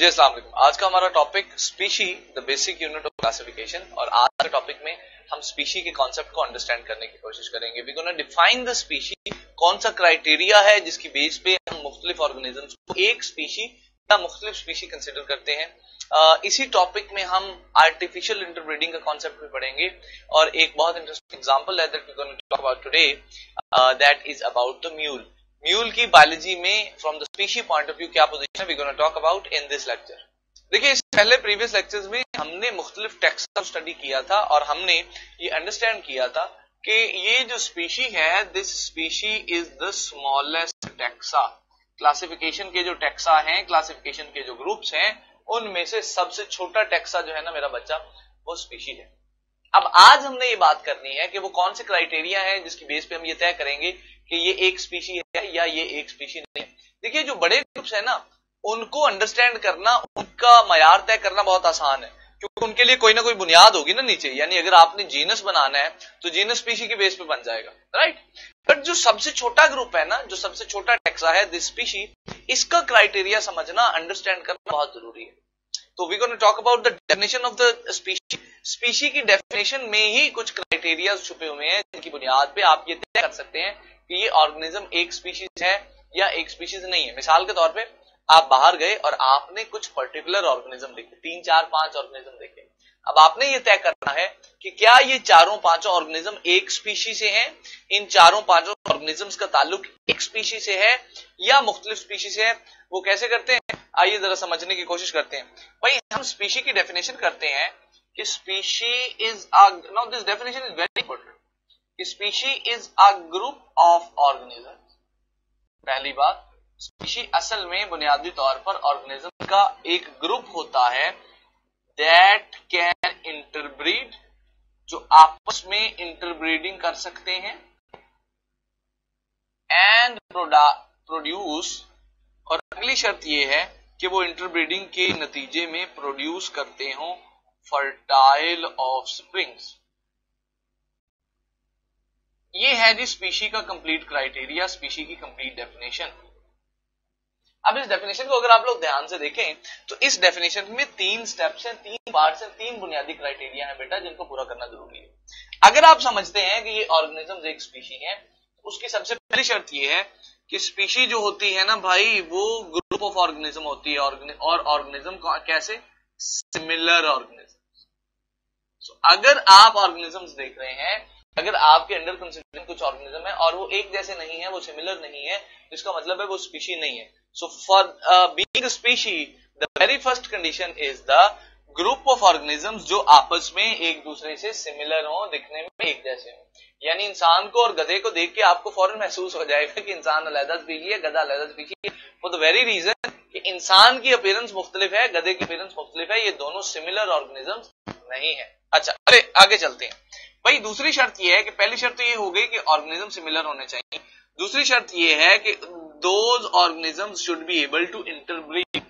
जी अस्सलाम वालेकुम। आज का हमारा topic species the basic unit of classification, और आज के टॉपिक में हम स्पीशी के कॉन्सेप्ट को अंडरस्टैंड करने की कोशिश करेंगे। We gonna define the species, कौन सा क्राइटेरिया है जिसकी बेस पे हम मुख्तलिफ ऑर्गेनिजम्स को एक स्पीशी या मुख्तलिफ स्पीशी कंसिडर करते हैं। इसी टॉपिक में हम आर्टिफिशियल इंटरब्रीडिंग का कॉन्सेप्ट भी पढ़ेंगे, और एक बहुत इंटरेस्टिंग एग्जांपल है that we gonna talk about today, that is about the mule. Mule की बायोलॉजी में from the species point of view क्या पोजीशन है, we gonna talk about in this lecture. देखिए, इससे पहले प्रीवियस लेक्चर्स में हमने मुख्तलिफ टैक्सा स्टडी किया था और हमने ये अंडरस्टैंड किया था कि ये जो स्पीशी है, this species is the smallest taxa. Classification के जो टैक्सा हैं, क्लासिफिकेशन के जो ग्रुप्स हैं, उनमें से सबसे छोटा टैक्सा जो है ना मेरा बच्चा, वो स्पीशी है। अब आज हमने ये बात करनी है कि वो कौन से क्राइटेरिया है जिसकी बेस पे हम ये तय करेंगे कि ये एक स्पीशी है या ये एक स्पीशी नहीं है। देखिए, जो बड़े ग्रुप्स है ना, उनको अंडरस्टैंड करना, उनका मयार तय करना बहुत आसान है, क्योंकि उनके लिए कोई ना कोई बुनियाद होगी ना नीचे। यानी अगर आपने जीनस बनाना है तो जीनस स्पीशी की बेस पे बन जाएगा, राइट। बट जो सबसे छोटा ग्रुप है ना, जो सबसे छोटा टैक्सा है दिस स्पीशी, इसका क्राइटेरिया समझना, अंडरस्टैंड करना बहुत जरूरी है। तो we gonna talk about the definition of the species. Species की डेफिनेशन में ही कुछ क्राइटेरिया छुपे हुए हैं जिनकी बुनियाद पे आप ये तय कर सकते हैं कि ये ऑर्गेनिज्म एक स्पीशीज है या एक स्पीशीज नहीं है। मिसाल के तौर पे आप बाहर गए और आपने कुछ पर्टिकुलर ऑर्गेनिज्म देखे, 3, 4, 5 ऑर्गेनिज्म देखे। अब आपने ये तय करना है कि क्या ये चारों पांचों ऑर्गेनिज्म एक स्पीशी से हैं, इन चारों पांचों ऑर्गेनिजम्स का ताल्लुक एक स्पीशी से है या मुख्तलिफ स्पीशी से है। वो कैसे करते हैं, आइए जरा समझने की कोशिश करते हैं। भाई, हम स्पीशी की डेफिनेशन करते हैं कि species is now this definition is very important, कि species is a group of organism. पहली बात, स्पीशी असल में बुनियादी तौर पर ऑर्गेनिज्म का एक ग्रुप होता है दैट कैन इंटरब्रीड, जो आपस में इंटरब्रीडिंग कर सकते हैं, एंड प्रोड्यूस, और अगली शर्त यह है कि वो इंटरब्रीडिंग के नतीजे में प्रोड्यूस करते हो फर्टाइल ऑफस्प्रिंग्स। ये है जी स्पीशी का कंप्लीट क्राइटेरिया, स्पीशी की कंप्लीट डेफिनेशन। अब इस डेफिनेशन को अगर आप लोग ध्यान से देखें तो इस डेफिनेशन में 3 स्टेप्स हैं, 3 पार्ट्स हैं, 3 बुनियादी क्राइटेरिया हैं बेटा, जिनको पूरा करना जरूरी है। अगर आप समझते हैं कि ये ऑर्गेनिज्म एक स्पीशी है, तो उसकी सबसे पहली शर्त ये है कि स्पीशी जो होती है ना भाई, वो ग्रुप ऑफ ऑर्गेनिज्म होती है, और ऑर्गेनिज्म कैसे, सिमिलर ऑर्गेनिज्म। अगर आप ऑर्गेनिजम्स देख रहे हैं, अगर आपके अंडर कंसिडरेशन कुछ ऑर्गेनिज्म है और वो एक जैसे नहीं है, वो सिमिलर नहीं है, इसका मतलब है वो स्पीशी नहीं है। So for being species, the very first condition is the group of organisms जो आपस में एक दूसरे से सिमिलर हो, दिखने में एक जैसे हो। यानी इंसान को और गधे को देख के आपको फौरन महसूस हो जाएगा कि इंसान अलग स्पीशी है, गधा अलग स्पीशी है, फॉर द वेरी रीजन कि इंसान की अपीयरेंस मुख्तलिफ है, गधे की अपीयरेंस मुख्तलिफ है, ये दोनों सिमिलर ऑर्गेनिजम्स नहीं है। अच्छा, अरे आगे चलते हैं भाई। दूसरी शर्त ये है कि पहली शर्त तो ये हो गई कि ऑर्गेनिज्म सिमिलर होने चाहिए। दूसरी शर्त ये है कि those organisms should be able to interbreed.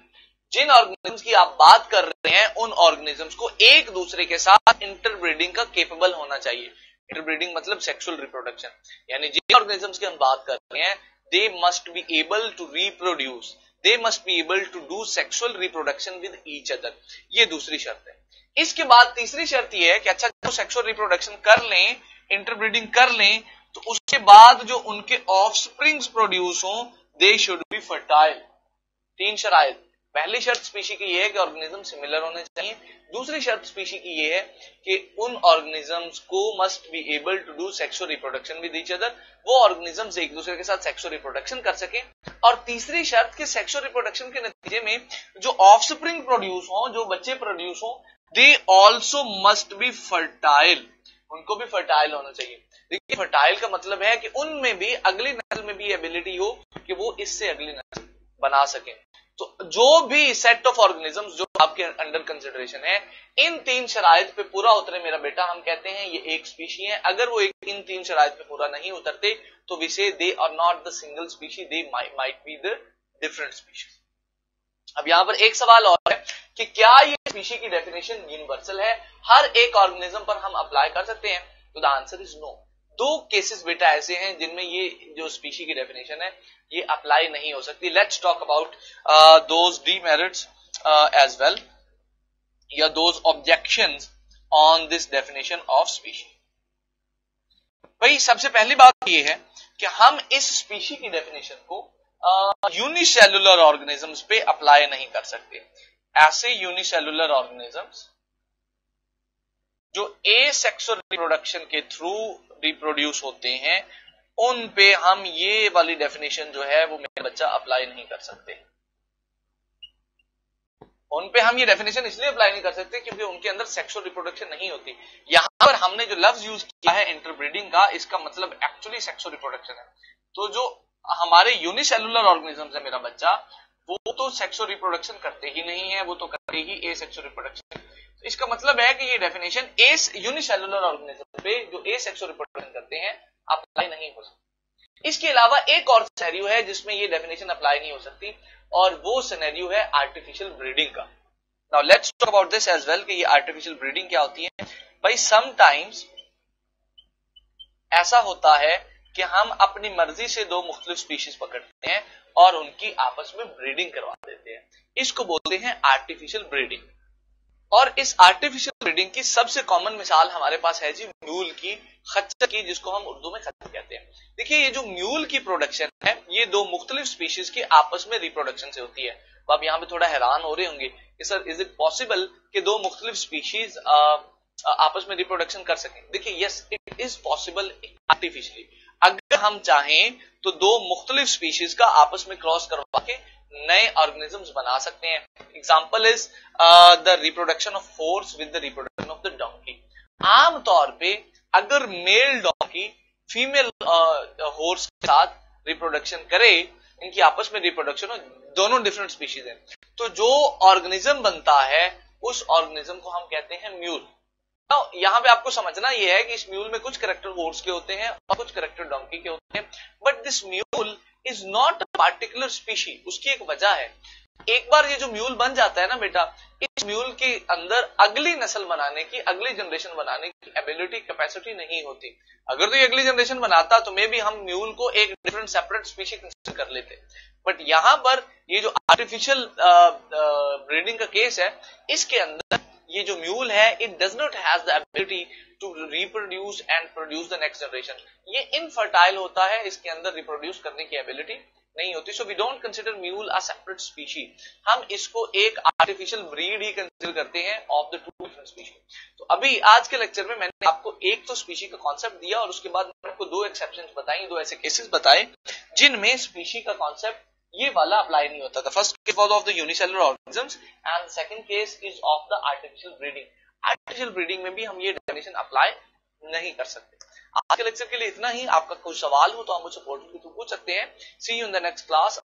जिन ऑर्गेनिजम्स की आप बात कर रहे हैं, उन ऑर्गेनिजम्स को एक दूसरे के साथ इंटरब्रीडिंग का केपेबल होना चाहिए। इंटरब्रीडिंग मतलब सेक्सुअल रिप्रोडक्शन। यानी जिन ऑर्गेनिजम्स की हम बात कर रहे हैं, they must be able to reproduce, they must be able to do sexual reproduction with each other. ये दूसरी शर्त है। इसके बाद तीसरी शर्त यह है कि अच्छा, जो सेक्सुअल रिप्रोडक्शन कर लें, इंटरब्रीडिंग कर लें, तो उसके बाद जो उनके ऑफस्प्रिंग्स प्रोड्यूस हो, दे शुड बी फर्टाइल। 3 शराइत। पहली शर्त स्पीशी की यह है कि ऑर्गेनिज्म सिमिलर होने चाहिए। दूसरी शर्त स्पीशी की यह है कि उन ऑर्गेनिजम्स को must be able to do sexual reproduction with each other, वो ऑर्गेनिजम्स एक दूसरे के साथ सेक्सुअल रिप्रोडक्शन कर सके। और तीसरी शर्त कि सेक्सुअल रिप्रोडक्शन के नतीजे में जो ऑफस्प्रिंग प्रोड्यूस हो, जो बच्चे प्रोड्यूस हो, they also must be fertile, उनको भी फर्टाइल होना चाहिए। देखिए, फर्टाइल का मतलब है कि उनमें भी, अगली नस्ल में भी एबिलिटी हो कि वो इससे अगली नस्ल बना सके। तो जो भी सेट ऑफ ऑर्गेनिजम्स जो आपके अंडर कंसिडरेशन है, इन 3 शराइत पे पूरा उतरे मेरा बेटा, हम कहते हैं ये एक स्पीशी है। अगर वो इन 3 शराइत पे पूरा नहीं उतरते तो we say they are not the single species, they might be the different species. अब यहां पर एक सवाल और है कि क्या ये स्पीशी की डेफिनेशन यूनिवर्सल है, हर एक ऑर्गेनिज्म पर हम अप्लाई कर सकते हैं? तो the answer is no. 2 cases बेटा ऐसे हैं जिनमें ये जो स्पीशी की डेफिनेशन है ये अप्लाई नहीं हो सकती। Let's talk about those demerits. as well, या those objections on this definition of species. भाई सबसे पहली बात ये है कि हम इस स्पीशी की डेफिनेशन को यूनिसेलुलर ऑर्गेनिजम्स पे अप्लाई नहीं कर सकते. ऐसे यूनिसेलुलर ऑर्गेनिजम्स जो एसेक्सुअल रिप्रोडक्शन के थ्रू रिप्रोड्यूस होते हैं, उन पे हम ये वाली डेफिनेशन जो है वो मेरा बच्चा अप्लाई नहीं कर सकते. उन पे हम ये डेफिनेशन इसलिए अप्लाई नहीं कर सकते क्योंकि उनके अंदर सेक्सुअल रिप्रोडक्शन नहीं होती. यहां पर हमने जो लफ्ज यूज किया है इंटरब्रीडिंग का, इसका मतलब एक्चुअली सेक्सुअल रिप्रोडक्शन है. तो जो हमारे यूनिसेलुलर ऑर्गेनिजम्स है मेरा बच्चा, वो तो सेक्सुअल रिप्रोडक्शन करते ही नहीं है, वो तो करते ही एसेक्सुअल रिप्रोडक्शन. तो इसका मतलब है कि ये डेफिनेशन यूनिसेलुलर ऑर्गेनिज्म पे जो एसेक्सुअल रिप्रोडक्शन करते हैं अप्लाई नहीं हो सकती. इसके अलावा एक और सिनेरियो है जिसमें ये डेफिनेशन अप्लाई नहीं हो सकती, और वो सिनेरियो है आर्टिफिशियल ब्रीडिंग का. Now let's talk about this as well कि ये आर्टिफिशियल ब्रीडिंग क्या होती है. भाई समटाइम्स ऐसा होता है कि हम अपनी मर्जी से दो मुख्तलिफ स्पीशीज पकड़ते हैं और उनकी आपस में ब्रीडिंग करवा देते हैं. इसको बोलते हैं आर्टिफिशियल ब्रीडिंग. और इस आर्टिफिशियल ब्रीडिंग की सबसे कॉमन मिसाल हमारे पास है जी म्यूल की, खच्चर की, जिसको हम उर्दू में खच्चर कहते हैं. देखिए ये जो म्यूल की प्रोडक्शन है, ये दो मुख्तलिफ स्पीशीज की आपस में रिप्रोडक्शन से होती है. तो आप यहां पे थोड़ा हैरान हो रहे होंगे कि सर इज इट पॉसिबल कि दो मुख्तलिफ स्पीशीज आपस में रिप्रोडक्शन कर सकें. देखिए yes, it is possible artificially. अगर हम चाहें तो दो मुख्तलिफ स्पीशीज का आपस में क्रॉस करवा के नए ऑर्गेनिजम्स बना सकते हैं. Example is the reproduction of horse with the reproduction of the donkey. आमतौर पे अगर मेल डोंकी फीमेल हॉर्स के साथ रिप्रोडक्शन करे, इनकी आपस में रिप्रोडक्शन हो, दोनों डिफरेंट स्पीशीज हैं, तो जो ऑर्गेनिज्म बनता है उस ऑर्गेनिज्म को हम कहते हैं म्यूल. यहां पे आपको समझना यह है कि इस म्यूल में कुछ कैरेक्टर हॉर्स के होते हैं और कुछ कैरेक्टर डोंकी के होते हैं, but this mule is not a particular species. उसकी एक वजह है. एक बार ये जो म्यूल बन जाता है ना बेटा, इस म्यूल के अंदर अगली नस्ल बनाने की, अगली जनरेशन बनाने की एबिलिटी, कैपेसिटी नहीं होती. अगर तो ये अगली जनरेशन बनाता तो मे बी हम म्यूल को एक डिफरेंट सेपरेट स्पीशी कंसीडर कर लेते. बट यहां पर ये जो आर्टिफिशियल ब्रीडिंग का केस है, इसके अंदर ये जो म्यूल है, it does not has the ability to reproduce and produce the next generation. ये इनफर्टाइल होता है, इसके अंदर रिप्रोड्यूस करने की एबिलिटी नहीं होती. So we don't consider mule a separate species. हम इसको एक आर्टिफिशियल ब्रीड ही कंसिडर करते हैं of the two different species. तो अभी आज के लेक्चर में मैंने आपको एक तो स्पीशी का कॉन्सेप्ट दिया और उसके बाद मैंने आपको दो एक्सेप्शंस बताई, दो ऐसे केसेस बताए जिनमें स्पीशी का कॉन्सेप्ट ये वाला अप्लाई नहीं होता था. First case was of the unicellular organisms and second case is of the artificial breeding. Artificial breeding में भी हम ये डेफिनेशन अप्लाई नहीं कर सकते. आज के लेक्चर के लिए इतना ही. आपका कोई सवाल हो तो आप मुझसे पूछ सकते हैं. See you in the next class.